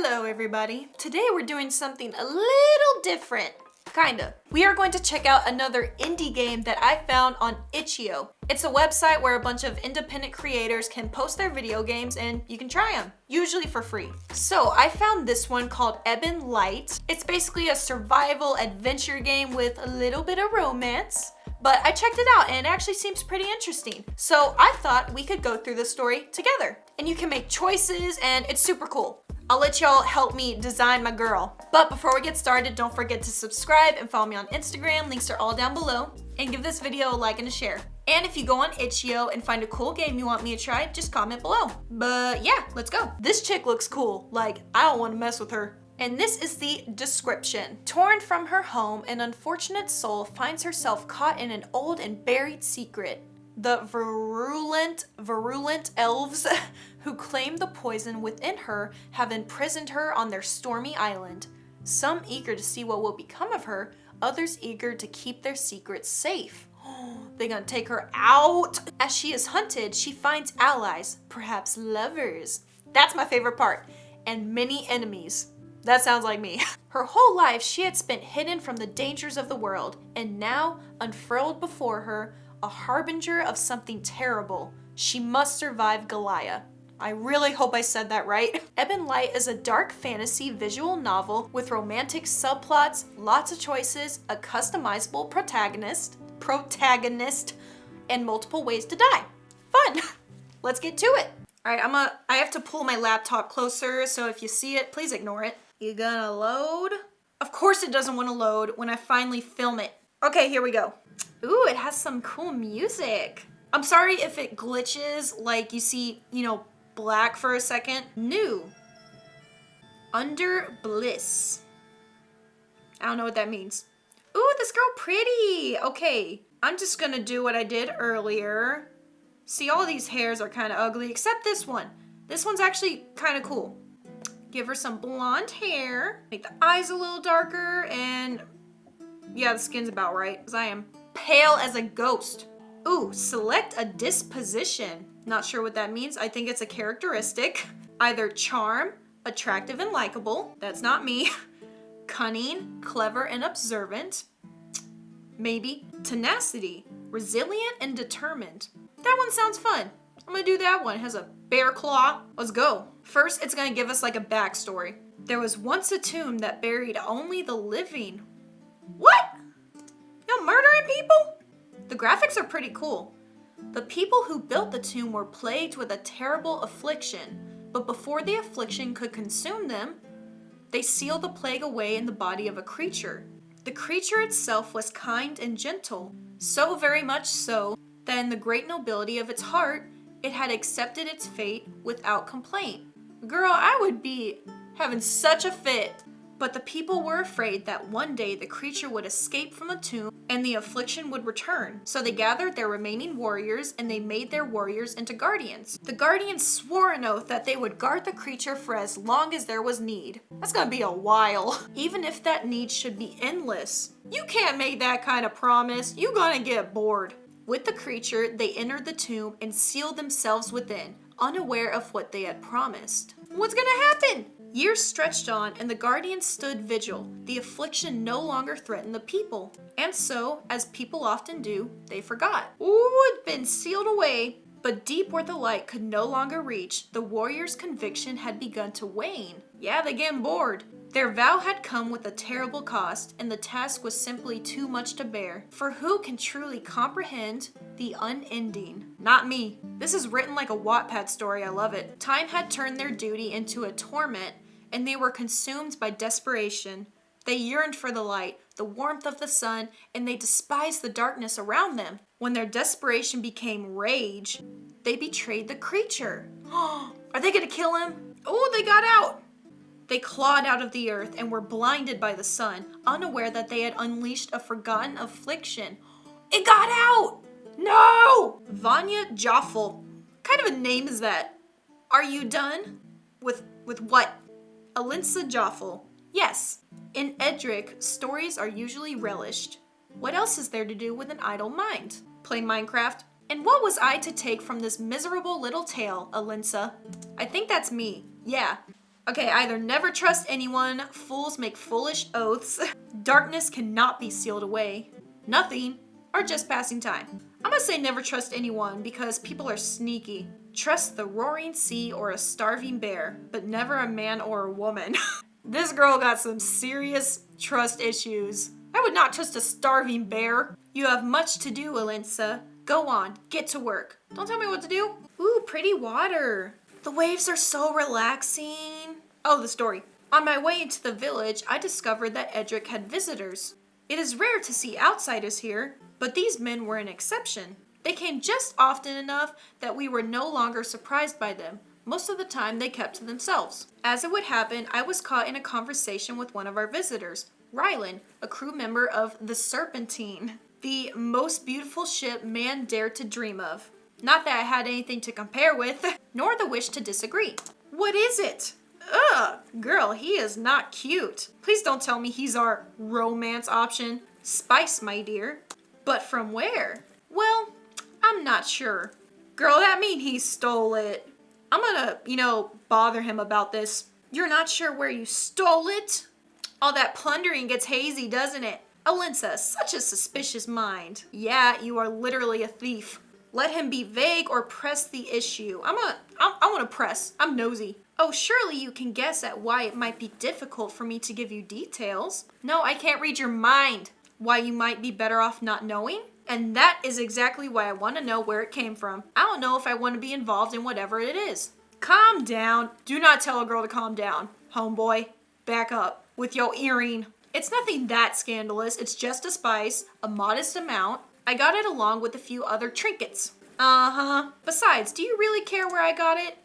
Hello everybody. Today we're doing something a little different. Kinda. We are going to check out another indie game that I found on Itch.io. It's a website where a bunch of independent creators can post their video games and you can try them, usually for free. So I found this one called Ebon Light. It's basically a survival adventure game with a little bit of romance. But I checked it out and it actually seems pretty interesting. So I thought we could go through the story together. And you can make choices and it's super cool. I'll let y'all help me design my girl. But before we get started, don't forget to subscribe and follow me on Instagram. Links are all down below. And give this video a like and a share. And if you go on Itch.io and find a cool game you want me to try, just comment below. But yeah, let's go. This chick looks cool. Like, I don't want to mess with her. And this is the description. Torn from her home, an unfortunate soul finds herself caught in an old and buried secret. The virulent elves who claim the poison within her have imprisoned her on their stormy island. Some eager to see what will become of her, others eager to keep their secrets safe. They're gonna take her out. As she is hunted, she finds allies, perhaps lovers. That's my favorite part. And many enemies. That sounds like me. Her whole life she had spent hidden from the dangers of the world, and now, unfurled before her, a harbinger of something terrible. She must survive Goliath. I really hope I said that right. Ebon Light is a dark fantasy visual novel with romantic subplots, lots of choices, a customizable protagonist, and multiple ways to die. Fun! Let's get to it. All right, I have to pull my laptop closer, so if you see it, please ignore it. You gonna load? Of course it doesn't want to load when I finally film it. Okay, here we go. Ooh, it has some cool music. I'm sorry if it glitches, like you see, black for a second. New. Under bliss. I don't know what that means. Ooh, this girl pretty. Okay, I'm just gonna do what I did earlier. See, all these hairs are kind of ugly, except this one. This one's actually kind of cool. Give her some blonde hair. Make the eyes a little darker, and yeah, the skin's about right, because I am pale as a ghost. Ooh, select a disposition. Not sure what that means. I think it's a characteristic. Either charm, attractive and likable. That's not me. Cunning, clever and observant. Maybe tenacity, resilient and determined. That one sounds fun. I'm gonna do that one. It has a bear claw. Let's go. First, it's gonna give us like a backstory. There was once a tomb that buried only the living. What? Y'all murdering people? The graphics are pretty cool. The people who built the tomb were plagued with a terrible affliction, but before the affliction could consume them, they sealed the plague away in the body of a creature. The creature itself was kind and gentle, so very much so that in the great nobility of its heart, it had accepted its fate without complaint. Girl, I would be having such a fit. But the people were afraid that one day the creature would escape from the tomb and the affliction would return. So they gathered their remaining warriors and they made their warriors into guardians. The guardians swore an oath that they would guard the creature for as long as there was need. That's gonna be a while. Even if that need should be endless. You can't make that kind of promise. You're gonna get bored. With the creature, they entered the tomb and sealed themselves within, unaware of what they had promised. What's gonna happen? Years stretched on, and the guardians stood vigil. The affliction no longer threatened the people. And so, as people often do, they forgot. Ooh, it'd been sealed away. But deep where the light could no longer reach, the warriors' conviction had begun to wane. Yeah, they getting bored. Their vow had come with a terrible cost, and the task was simply too much to bear. For who can truly comprehend the unending? Not me. This is written like a Wattpad story, I love it. Time had turned their duty into a torment, and they were consumed by desperation. They yearned for the light, the warmth of the sun, and they despised the darkness around them. When their desperation became rage, they betrayed the creature. Are they gonna kill him? Oh, they got out! They clawed out of the earth and were blinded by the sun, unaware that they had unleashed a forgotten affliction. It got out! No! Vanya Joffel. What kind of a name is that? Are you done? With what? Alinsa Joffel. Yes. In Edric, stories are usually relished. What else is there to do with an idle mind? Play Minecraft? And what was I to take from this miserable little tale, Alinsa? I think that's me. Yeah. Okay, either never trust anyone, fools make foolish oaths, darkness cannot be sealed away, nothing, or just passing time. I'm gonna say never trust anyone because people are sneaky. Trust the roaring sea or a starving bear, but never a man or a woman. This girl got some serious trust issues. I would not trust a starving bear. You have much to do, Alyssa. Go on, get to work. Don't tell me what to do. Ooh, pretty water. The waves are so relaxing. Oh, the story. On my way into the village, I discovered that Edric had visitors. It is rare to see outsiders here, but these men were an exception. They came just often enough that we were no longer surprised by them. Most of the time, they kept to themselves. As it would happen, I was caught in a conversation with one of our visitors, Rylan, a crew member of the Serpentine, the most beautiful ship man dared to dream of. Not that I had anything to compare with, nor the wish to disagree. What is it? Ugh, girl, he is not cute. Please don't tell me he's our romance option. Spice, my dear. But from where? Well, I'm not sure. Girl, that mean he stole it. I'm gonna, bother him about this. You're not sure where you stole it? All that plundering gets hazy, doesn't it? Alyssa, such a suspicious mind. Yeah, you are literally a thief. Let him be vague or press the issue. I want to press. I'm nosy. Oh, surely you can guess at why it might be difficult for me to give you details. No, I can't read your mind. Why you might be better off not knowing? And that is exactly why I want to know where it came from. I don't know if I want to be involved in whatever it is. Calm down. Do not tell a girl to calm down. Homeboy, back up with your earring. It's nothing that scandalous. It's just a spice, a modest amount. I got it along with a few other trinkets. Uh-huh. Besides, do you really care where I got it?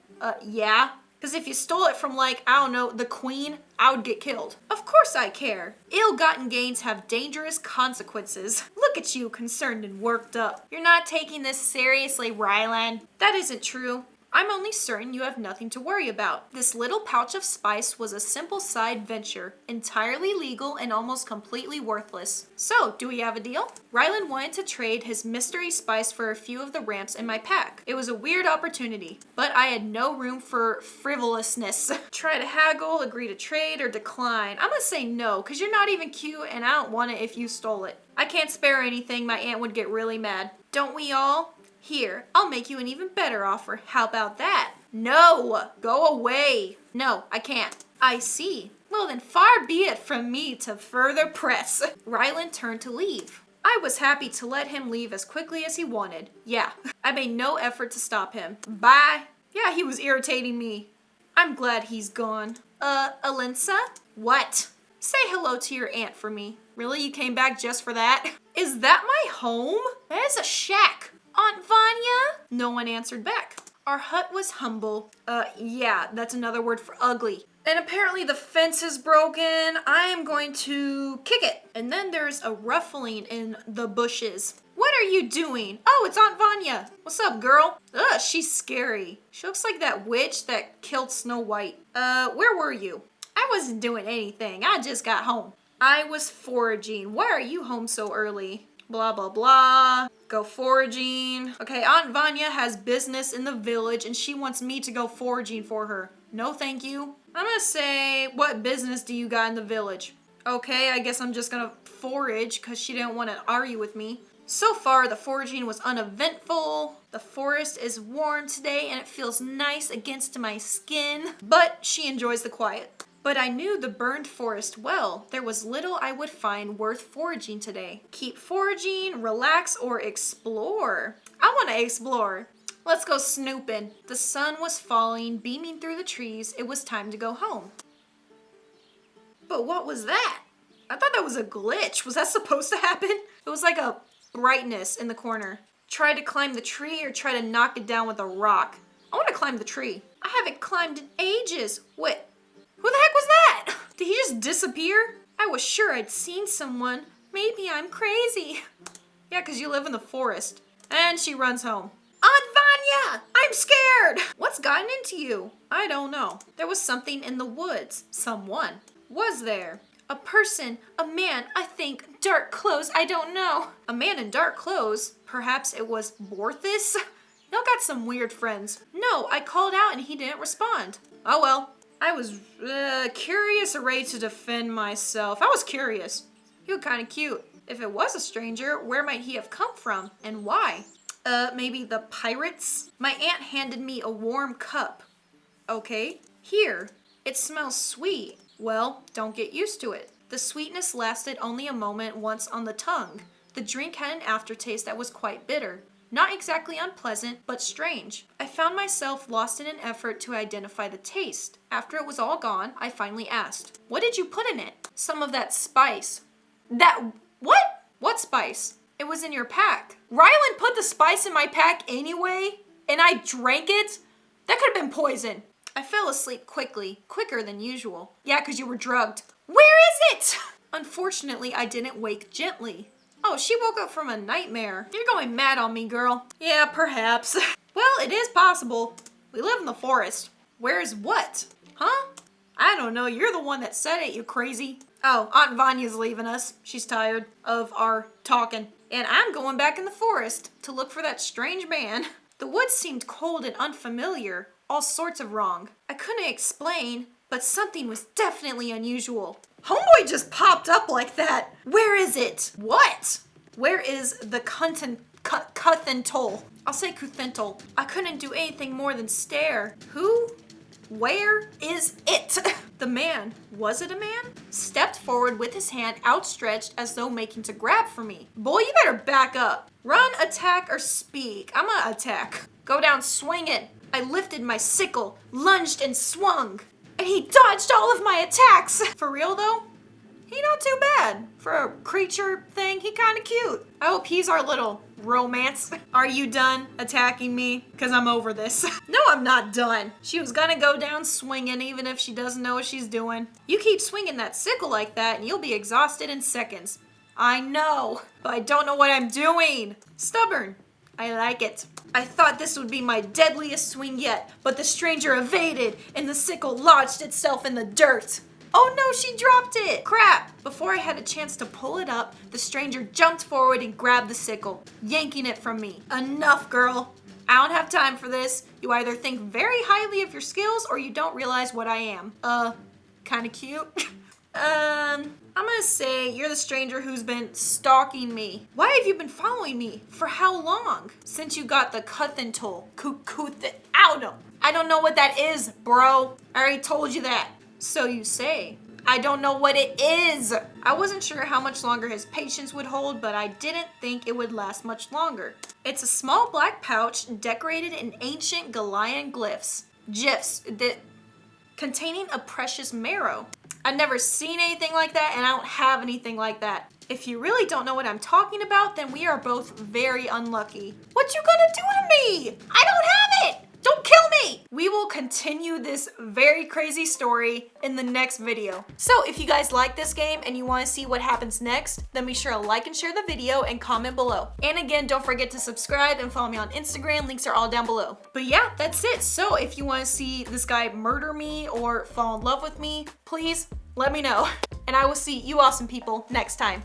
Yeah. Because if you stole it from, the queen, I would get killed. Of course I care. Ill-gotten gains have dangerous consequences. Look at you, concerned and worked up. You're not taking this seriously, Rylan. That isn't true. I'm only certain you have nothing to worry about. This little pouch of spice was a simple side venture, entirely legal and almost completely worthless. So, do we have a deal? Rylan wanted to trade his mystery spice for a few of the ramps in my pack. It was a weird opportunity, but I had no room for frivolousness. Try to haggle, agree to trade, or decline. I'm gonna say no, because you're not even cute and I don't want it if you stole it. I can't spare anything, my aunt would get really mad. Don't we all? Here, I'll make you an even better offer. How about that? No! Go away! No, I can't. I see. Well then, far be it from me to further press. Rylan turned to leave. I was happy to let him leave as quickly as he wanted. Yeah, I made no effort to stop him. Bye. Yeah, he was irritating me. I'm glad he's gone. Alyssa? What? Say hello to your aunt for me. Really? You came back just for that? Is that my home? That is a shack. Aunt Vanya? No one answered back. Our hut was humble. Yeah, that's another word for ugly. And apparently the fence is broken. I am going to kick it. And then there's a ruffling in the bushes. What are you doing? Oh, it's Aunt Vanya. What's up, girl? Ugh, she's scary. She looks like that witch that killed Snow White. Where were you? I wasn't doing anything. I just got home. I was foraging. Why are you home so early? Blah, blah, blah. Go foraging. Okay, Aunt Vanya has business in the village and she wants me to go foraging for her. No, thank you. I'm gonna say, what business do you got in the village? Okay, I guess I'm just gonna forage because she didn't want to argue with me. So far, the foraging was uneventful. The forest is warm today and it feels nice against my skin. But she enjoys the quiet. But I knew the burned forest well. There was little I would find worth foraging today. Keep foraging, relax, or explore. I want to explore. Let's go snooping. The sun was falling, beaming through the trees. It was time to go home. But what was that? I thought that was a glitch. Was that supposed to happen? It was like a brightness in the corner. Try to climb the tree or try to knock it down with a rock. I want to climb the tree. I haven't climbed in ages. Wait. Who the heck was that? Did he just disappear? I was sure I'd seen someone. Maybe I'm crazy. Yeah, because you live in the forest. And she runs home. Aunt Vanya! I'm scared! What's gotten into you? I don't know. There was something in the woods. Someone. Was there? A person, a man, I think. Dark clothes, I don't know. A man in dark clothes? Perhaps it was Borthus? Y'all got some weird friends. No, I called out and he didn't respond. Oh well. I was curious or ready to defend myself. I was curious. He looked kind of cute. If it was a stranger, where might he have come from and why? Maybe the pirates? My aunt handed me a warm cup. Okay. Here. It smells sweet. Well, don't get used to it. The sweetness lasted only a moment once on the tongue. The drink had an aftertaste that was quite bitter. Not exactly unpleasant, but strange. I found myself lost in an effort to identify the taste. After it was all gone, I finally asked, "What did you put in it?" "Some of that spice." What? What spice? "It was in your pack." Rylan put the spice in my pack anyway, and I drank it? That could have been poison. I fell asleep quickly, quicker than usual. Yeah, because you were drugged. Where is it? Unfortunately, I didn't wake gently. Oh, she woke up from a nightmare. You're going mad on me, girl. Yeah, perhaps. Well, it is possible. We live in the forest. Where's what? Huh? I don't know. You're the one that said it, you crazy. Oh, Aunt Vanya's leaving us. She's tired of our talking. And I'm going back in the forest to look for that strange man. The woods seemed cold and unfamiliar. All sorts of wrong. I couldn't explain, but something was definitely unusual. Homeboy just popped up like that. Where is it? What? Where is the Cuthental? I'll say Cuthental. I couldn't do anything more than stare. Who? Where is it? The man, was it a man? Stepped forward with his hand outstretched as though making to grab for me. Boy, you better back up. Run, attack, or speak. I'm gonna attack. Go down swinging. I lifted my sickle, lunged and swung. And he dodged all of my attacks. For real though? He not too bad. For a creature thing, he kinda cute. I hope he's our little romance. Are you done attacking me? Because I'm over this. No, I'm not done. She was gonna go down swinging even if she doesn't know what she's doing. You keep swinging that sickle like that and you'll be exhausted in seconds. I know, but I don't know what I'm doing. Stubborn. I like it. I thought this would be my deadliest swing yet, but the stranger evaded and the sickle lodged itself in the dirt. Oh no, she dropped it! Crap! Before I had a chance to pull it up, the stranger jumped forward and grabbed the sickle, yanking it from me. Enough, girl. I don't have time for this. You either think very highly of your skills or you don't realize what I am. Kinda cute. I'm gonna say you're the stranger who's been stalking me. Why have you been following me? For how long? Since you got the Cuthental. I don't know what that is, bro. I already told you that. So you say. I don't know what it is. I wasn't sure how much longer his patience would hold, but I didn't think it would last much longer. It's a small black pouch decorated in ancient Galilean glyphs. Containing a precious marrow. I've never seen anything like that, and I don't have anything like that. If you really don't know what I'm talking about, then we are both very unlucky. What you gonna do to me? I don't have it! Don't kill me! We will continue this very crazy story in the next video. So if you guys like this game and you want to see what happens next, then be sure to like and share the video and comment below. And again, don't forget to subscribe and follow me on Instagram. Links are all down below. But yeah, that's it. So if you want to see this guy murder me or fall in love with me, please let me know. And I will see you awesome people next time.